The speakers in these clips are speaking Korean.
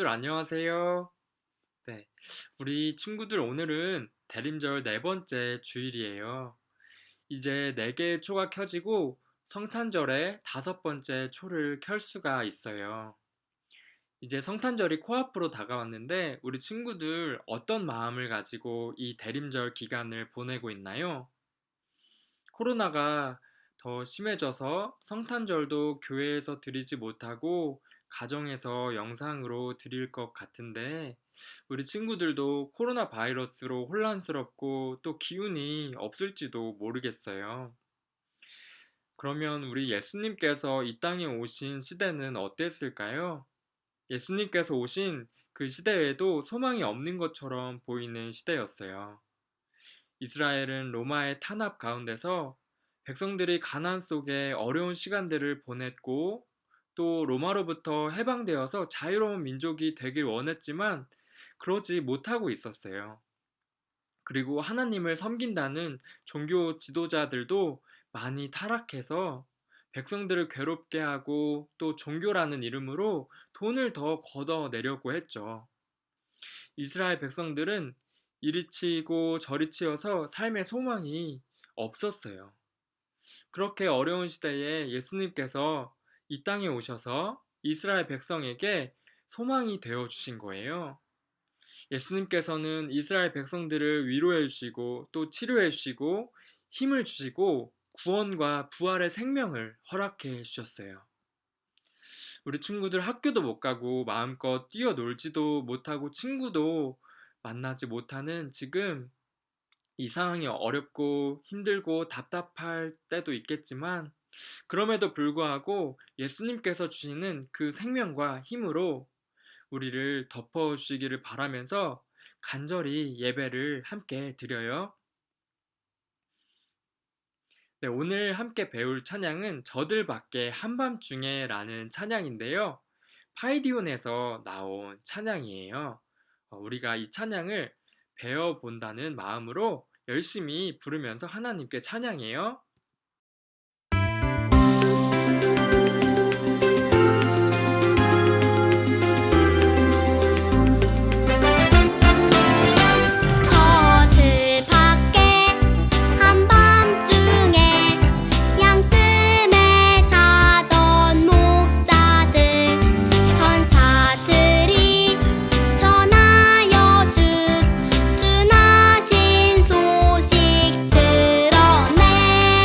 친구들 안녕하세요. 네, 우리 친구들 오늘은 대림절 네 번째 주일이에요. 이제 네 개의 초가 켜지고 성탄절에 다섯 번째 초를 켤 수가 있어요. 이제 성탄절이 코앞으로 다가왔는데 우리 친구들 어떤 마음을 가지고 이 대림절 기간을 보내고 있나요? 코로나가 더 심해져서 성탄절도 교회에서 드리지 못하고 가정에서 영상으로 드릴 것 같은데 우리 친구들도 코로나 바이러스로 혼란스럽고 또 기운이 없을지도 모르겠어요. 그러면 우리 예수님께서 이 땅에 오신 시대는 어땠을까요? 예수님께서 오신 그 시대에도 소망이 없는 것처럼 보이는 시대였어요. 이스라엘은 로마의 탄압 가운데서 백성들이 가난 속에 어려운 시간들을 보냈고 또 로마로부터 해방되어서 자유로운 민족이 되길 원했지만 그러지 못하고 있었어요. 그리고 하나님을 섬긴다는 종교 지도자들도 많이 타락해서 백성들을 괴롭게 하고 또 종교라는 이름으로 돈을 더 걷어내려고 했죠. 이스라엘 백성들은 이리 치고 저리 치여서 삶의 소망이 없었어요. 그렇게 어려운 시대에 예수님께서 이 땅에 오셔서 이스라엘 백성에게 소망이 되어 주신 거예요. 예수님께서는 이스라엘 백성들을 위로해 주시고 또 치료해 주시고 힘을 주시고 구원과 부활의 생명을 허락해 주셨어요. 우리 친구들 학교도 못 가고 마음껏 뛰어놀지도 못하고 친구도 만나지 못하는 지금 이 상황이 어렵고 힘들고 답답할 때도 있겠지만 그럼에도 불구하고 예수님께서 주시는 그 생명과 힘으로 우리를 덮어주시기를 바라면서 간절히 예배를 함께 드려요. 네, 오늘 함께 배울 찬양은 저들밖에 한밤중에 라는 찬양인데요. 파이디온에서 나온 찬양이에요. 우리가 이 찬양을 배워본다는 마음으로 열심히 부르면서 하나님께 찬양해요. 저들 밖에 한밤중에 양뜸에 자던 목자들 천사들이 전하여 주 준하신 소식 드러내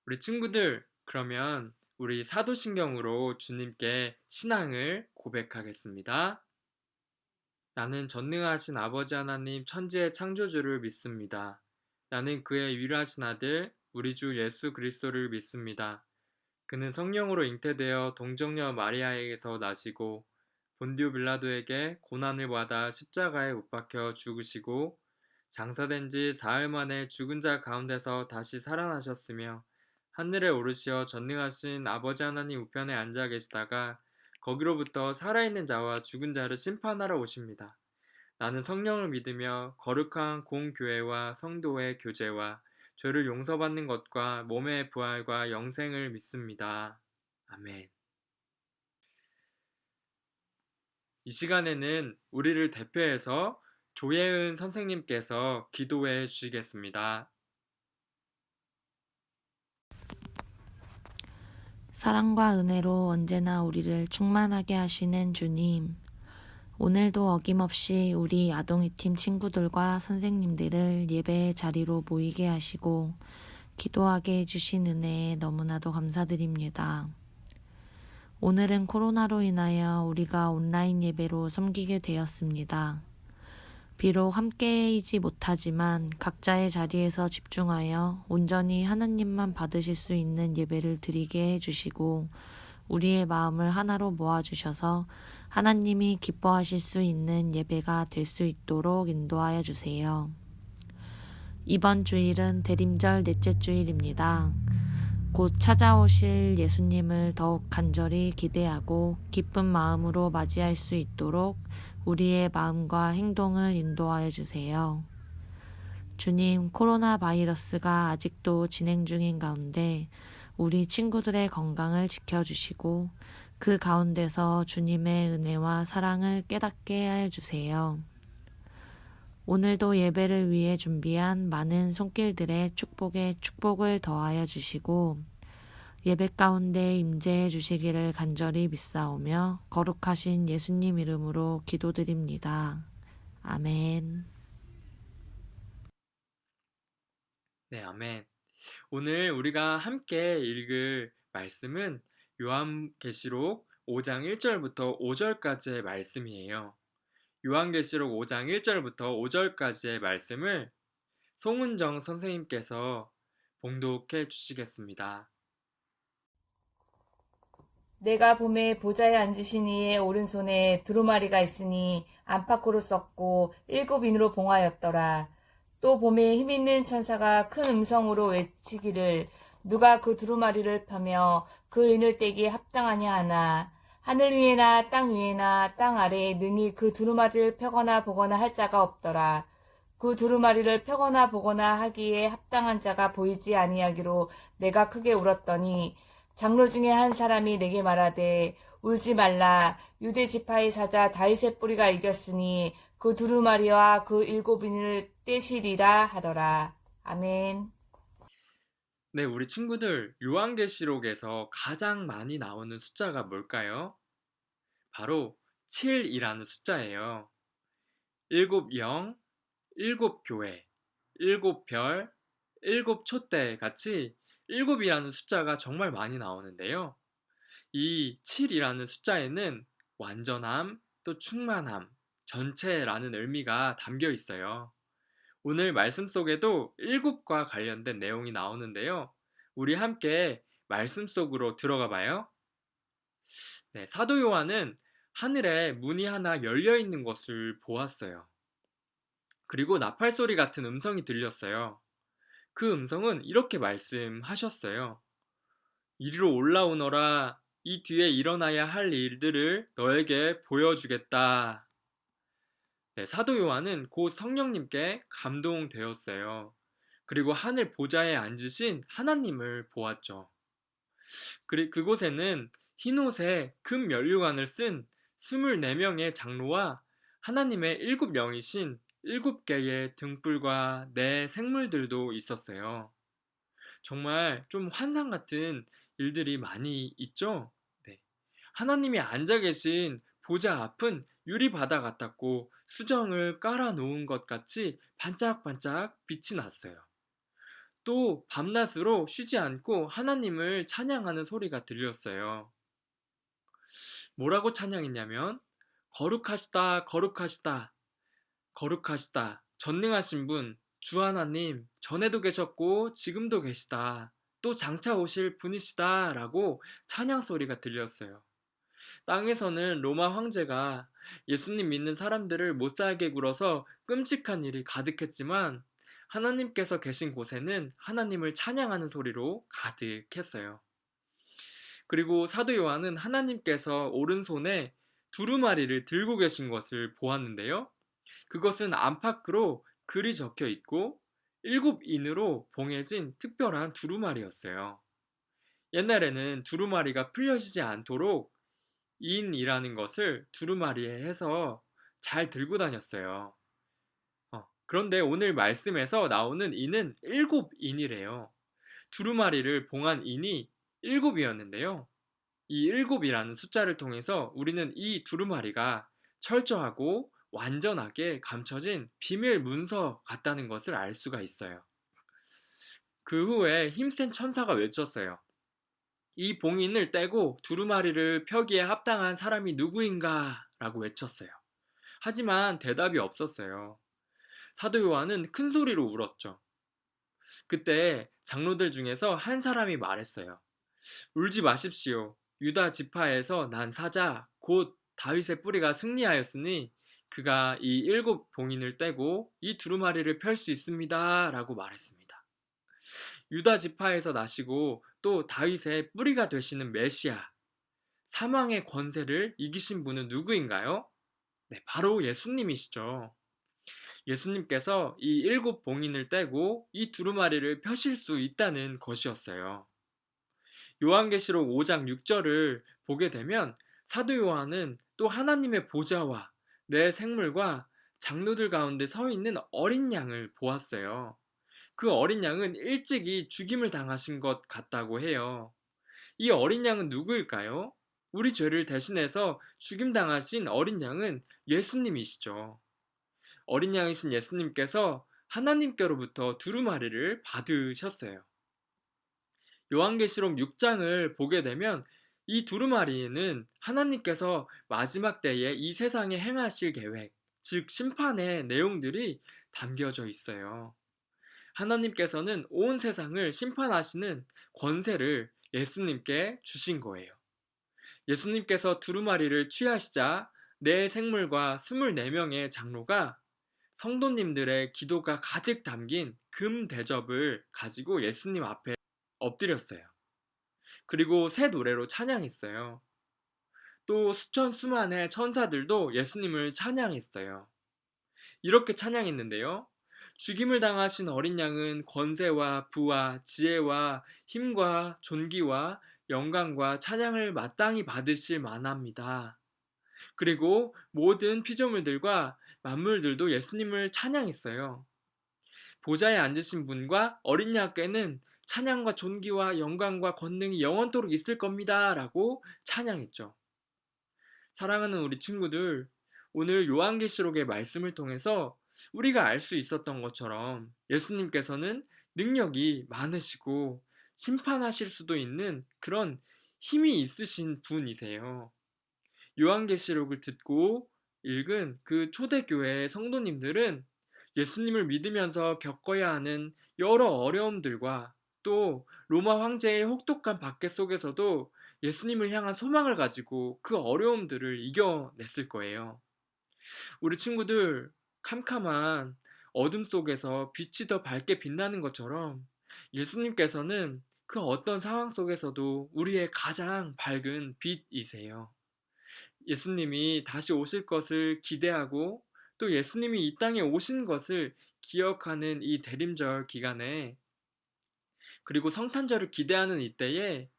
우리 친구들, 그러면 우리 사도신경으로 주님께 신앙을 고백하겠습니다. 나는 전능하신 아버지 하나님 천지의 창조주를 믿습니다. 나는 그의 유일하신 아들, 우리 주 예수 그리스도를 믿습니다. 그는 성령으로 잉태되어 동정녀 마리아에게서 나시고 본디오 빌라도에게 고난을 받아 십자가에 못 박혀 죽으시고 장사된 지 사흘 만에 죽은 자 가운데서 다시 살아나셨으며 하늘에 오르시어 전능하신 아버지 하나님 우편에 앉아 계시다가 거기로부터 살아있는 자와 죽은 자를 심판하러 오십니다. 나는 성령을 믿으며 거룩한 공교회와 성도의 교제와 죄를 용서받는 것과 몸의 부활과 영생을 믿습니다. 아멘. 이 시간에는 우리를 대표해서 조예은 선생님께서 기도해 주시겠습니다. 사랑과 은혜로 언제나 우리를 충만하게 하시는 주님, 오늘도 어김없이 우리 아동이팀 친구들과 선생님들을 예배의 자리로 모이게 하시고 기도하게 해주신 은혜에 너무나도 감사드립니다. 오늘은 코로나로 인하여 우리가 온라인 예배로 섬기게 되었습니다. 비록 함께이지 못하지만 각자의 자리에서 집중하여 온전히 하나님만 받으실 수 있는 예배를 드리게 해주시고 우리의 마음을 하나로 모아주셔서 하나님이 기뻐하실 수 있는 예배가 될 수 있도록 인도하여 주세요. 이번 주일은 대림절 넷째 주일입니다. 곧 찾아오실 예수님을 더욱 간절히 기대하고 기쁜 마음으로 맞이할 수 있도록 우리의 마음과 행동을 인도하여 주세요. 주님, 코로나 바이러스가 아직도 진행 중인 가운데 우리 친구들의 건강을 지켜주시고 그 가운데서 주님의 은혜와 사랑을 깨닫게 하여 주세요. 오늘도 예배를 위해 준비한 많은 손길들의 축복에 축복을 더하여 주시고 예배 가운데 임재해 주시기를 간절히 믿사오며 거룩하신 예수님 이름으로 기도드립니다. 아멘. 네, 아멘. 오늘 우리가 함께 읽을 말씀은 요한계시록 5장 1절부터 5절까지의 말씀이에요. 요한계시록 5장 1절부터 5절까지의 말씀을 송은정 선생님께서 봉독해 주시겠습니다. 내가 봄에 보좌에 앉으신 이의 오른손에 두루마리가 있으니 안팎으로 썼고 7인으로 봉하였더라. 또 봄에 힘있는 천사가 큰 음성으로 외치기를 누가 그 두루마리를 펴며 그 인을 떼기에 합당하냐 하나 하늘 위에나 땅 위에나 땅 아래에 능히 그 두루마리를 펴거나 보거나 할 자가 없더라. 그 두루마리를 펴거나 보거나 하기에 합당한 자가 보이지 아니하기로 내가 크게 울었더니 장로 중에 한 사람이 내게 말하되 울지 말라. 유대 지파의 사자 다윗의 뿌리가 이겼으니 그 두루마리와 그 7인을 떼시리라 하더라. 아멘. 네, 우리 친구들, 요한계시록에서 가장 많이 나오는 숫자가 뭘까요? 바로 7이라는 숫자예요. 7영, 7교회, 7별, 7촛대 같이 7이라는 숫자가 정말 많이 나오는데요. 이 7이라는 숫자에는 완전함, 또 충만함, 전체라는 의미가 담겨 있어요. 오늘 말씀 속에도 7과 관련된 내용이 나오는데요. 우리 함께 말씀 속으로 들어가 봐요. 네, 사도 요한은 하늘에 문이 하나 열려 있는 것을 보았어요. 그리고 나팔 소리 같은 음성이 들렸어요. 그 음성은 이렇게 말씀하셨어요. 이리로 올라오너라. 이 뒤에 일어나야 할 일들을 너에게 보여주겠다. 네, 사도 요한은 곧 성령님께 감동되었어요. 그리고 하늘 보좌에 앉으신 하나님을 보았죠. 그곳에는 흰옷에 금 면류관을 쓴 24명의 장로와 하나님의 7명이신 7개의 등불과 네 생물들도 있었어요. 정말 좀 환상 같은 일들이 많이 있죠? 네. 하나님이 앉아 계신 보좌 앞은 유리바다 같았고 수정을 깔아 놓은 것 같이 반짝반짝 빛이 났어요. 또 밤낮으로 쉬지 않고 하나님을 찬양하는 소리가 들렸어요. 뭐라고 찬양했냐면 거룩하시다, 거룩하시다, 거룩하시다, 전능하신 분, 주 하나님, 전에도 계셨고 지금도 계시다, 또 장차 오실 분이시다 라고 찬양 소리가 들렸어요. 땅에서는 로마 황제가 예수님 믿는 사람들을 못살게 굴어서 끔찍한 일이 가득했지만 하나님께서 계신 곳에는 하나님을 찬양하는 소리로 가득했어요. 그리고 사도 요한은 하나님께서 오른손에 두루마리를 들고 계신 것을 보았는데요. 그것은 안팎으로 글이 적혀 있고 7인으로 봉해진 특별한 두루마리였어요. 옛날에는 두루마리가 풀려지지 않도록 인이라는 것을 두루마리에 해서 잘 들고 다녔어요. 그런데 오늘 말씀에서 나오는 인은 7인이래요. 두루마리를 봉한 인이 7이었는데요. 이 7이라는 숫자를 통해서 우리는 이 두루마리가 철저하고 완전하게 감춰진 비밀 문서 같다는 것을 알 수가 있어요. 그 후에 힘센 천사가 외쳤어요. 이 봉인을 떼고 두루마리를 펴기에 합당한 사람이 누구인가? 라고 외쳤어요. 하지만 대답이 없었어요. 사도 요한은 큰 소리로 울었죠. 그때 장로들 중에서 한 사람이 말했어요. 울지 마십시오. 유다 지파에서 난 사자 곧 다윗의 뿌리가 승리하였으니 그가 이 7봉인을 떼고 이 두루마리를 펼 수 있습니다. 라고 말했습니다. 유다 지파에서 나시고 또 다윗의 뿌리가 되시는 메시아, 사망의 권세를 이기신 분은 누구인가요? 네, 바로 예수님이시죠. 예수님께서 이 7봉인을 떼고 이 두루마리를 펴실 수 있다는 것이었어요. 요한계시록 5장 6절을 보게 되면 사도 요한은 또 하나님의 보좌와 내 생물과 장로들 가운데 서 있는 어린 양을 보았어요. 그 어린 양은 일찍이 죽임을 당하신 것 같다고 해요. 이 어린 양은 누구일까요? 우리 죄를 대신해서 죽임당하신 어린 양은 예수님이시죠. 어린 양이신 예수님께서 하나님께로부터 두루마리를 받으셨어요. 요한계시록 6장을 보게 되면 이 두루마리는 하나님께서 마지막 때에 이 세상에 행하실 계획, 즉 심판의 내용들이 담겨져 있어요. 하나님께서는 온 세상을 심판하시는 권세를 예수님께 주신 거예요. 예수님께서 두루마리를 취하시자 내 생물과 24명의 장로가 성도님들의 기도가 가득 담긴 금 대접을 가지고 예수님 앞에 엎드렸어요. 그리고 새 노래로 찬양했어요. 또 수천 수만의 천사들도 예수님을 찬양했어요. 이렇게 찬양했는데요. 죽임을 당하신 어린 양은 권세와 부와 지혜와 힘과 존귀와 영광과 찬양을 마땅히 받으실 만합니다. 그리고 모든 피조물들과 만물들도 예수님을 찬양했어요. 보좌에 앉으신 분과 어린 양께는 찬양과 존귀와 영광과 권능이 영원토록 있을 겁니다. 라고 찬양했죠. 사랑하는 우리 친구들, 오늘 요한계시록의 말씀을 통해서 우리가 알 수 있었던 것처럼 예수님께서는 능력이 많으시고 심판하실 수도 있는 그런 힘이 있으신 분이세요. 요한계시록을 듣고 읽은 그 초대교회의 성도님들은 예수님을 믿으면서 겪어야 하는 여러 어려움들과 또 로마 황제의 혹독한 박해 속에서도 예수님을 향한 소망을 가지고 그 어려움들을 이겨냈을 거예요. 우리 친구들, 캄캄한 어둠 속에서 빛이 더 밝게 빛나는 것처럼 예수님께서는 그 어떤 상황 속에서도 우리의 가장 밝은 빛이세요. 예수님이 다시 오실 것을 기대하고 또 예수님이 이 땅에 오신 것을 기억하는 이 대림절 기간에, 그리고 성탄절을 기대하는 이때에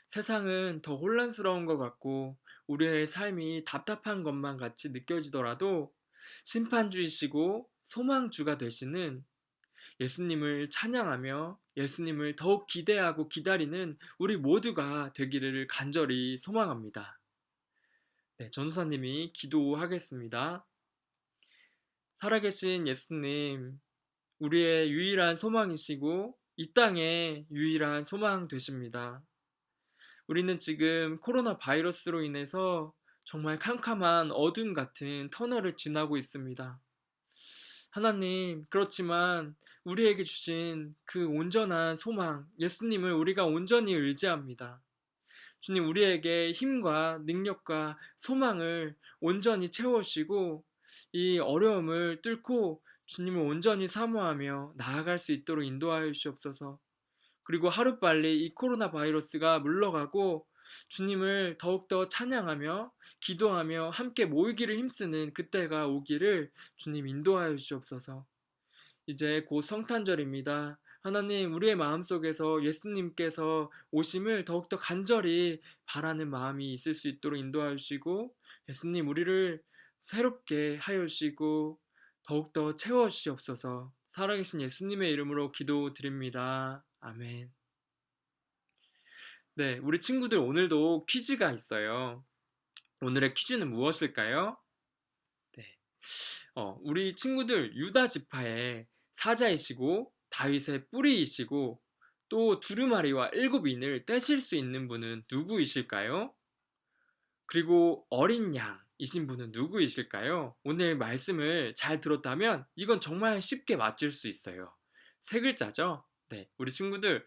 세상은 더 혼란스러운 것 같고 우리의 삶이 답답한 것만 같이 느껴지더라도 심판주이시고 소망주가 되시는 예수님을 찬양하며 예수님을 더욱 기대하고 기다리는 우리 모두가 되기를 간절히 소망합니다. 네, 전도사님이 기도하겠습니다. 살아계신 예수님, 우리의 유일한 소망이시고 이 땅의 유일한 소망 되십니다. 우리는 지금 코로나 바이러스로 인해서 정말 캄캄한 어둠 같은 터널을 지나고 있습니다. 하나님, 그렇지만 우리에게 주신 그 온전한 소망, 예수님을 우리가 온전히 의지합니다. 주님, 우리에게 힘과 능력과 소망을 온전히 채워주시고 이 어려움을 뚫고 주님을 온전히 사모하며 나아갈 수 있도록 인도하여 주시옵소서. 그리고 하루빨리 이 코로나 바이러스가 물러가고 주님을 더욱더 찬양하며 기도하며 함께 모이기를 힘쓰는 그때가 오기를 주님 인도하여 주시옵소서. 이제 곧 성탄절입니다. 하나님, 우리의 마음속에서 예수님께서 오심을 더욱더 간절히 바라는 마음이 있을 수 있도록 인도하여 주시고, 예수님 우리를 새롭게 하여 주시고 더욱더 채워 주시옵소서. 살아계신 예수님의 이름으로 기도드립니다. 아멘. 네, 우리 친구들, 오늘도 퀴즈가 있어요. 오늘의 퀴즈는 무엇일까요? 네. 우리 친구들, 유다 지파의 사자이시고 다윗의 뿌리이시고 또 두루마리와 7인을 떼실 수 있는 분은 누구이실까요? 그리고 어린 양이신 분은 누구이실까요? 오늘 말씀을 잘 들었다면 이건 정말 쉽게 맞출 수 있어요. 세 글자죠? 네, 우리 친구들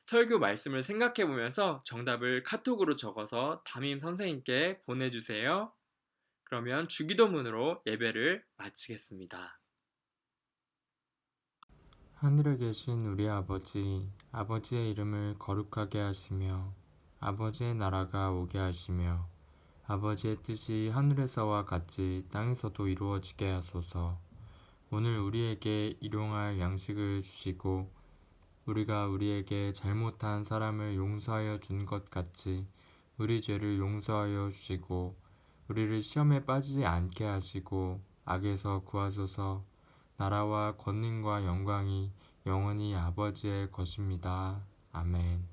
설교 말씀을 생각해 보면서 정답을 카톡으로 적어서 담임 선생님께 보내주세요. 그러면 주기도문으로 예배를 마치겠습니다. 하늘에 계신 우리 아버지, 아버지의 이름을 거룩하게 하시며 아버지의 나라가 오게 하시며 아버지의 뜻이 하늘에서와 같이 땅에서도 이루어지게 하소서. 오늘 우리에게 일용할 양식을 주시고 우리가 우리에게 잘못한 사람을 용서하여 준 것 같이 우리 죄를 용서하여 주시고 우리를 시험에 빠지지 않게 하시고 악에서 구하소서. 나라와 권능과 영광이 영원히 아버지의 것입니다. 아멘.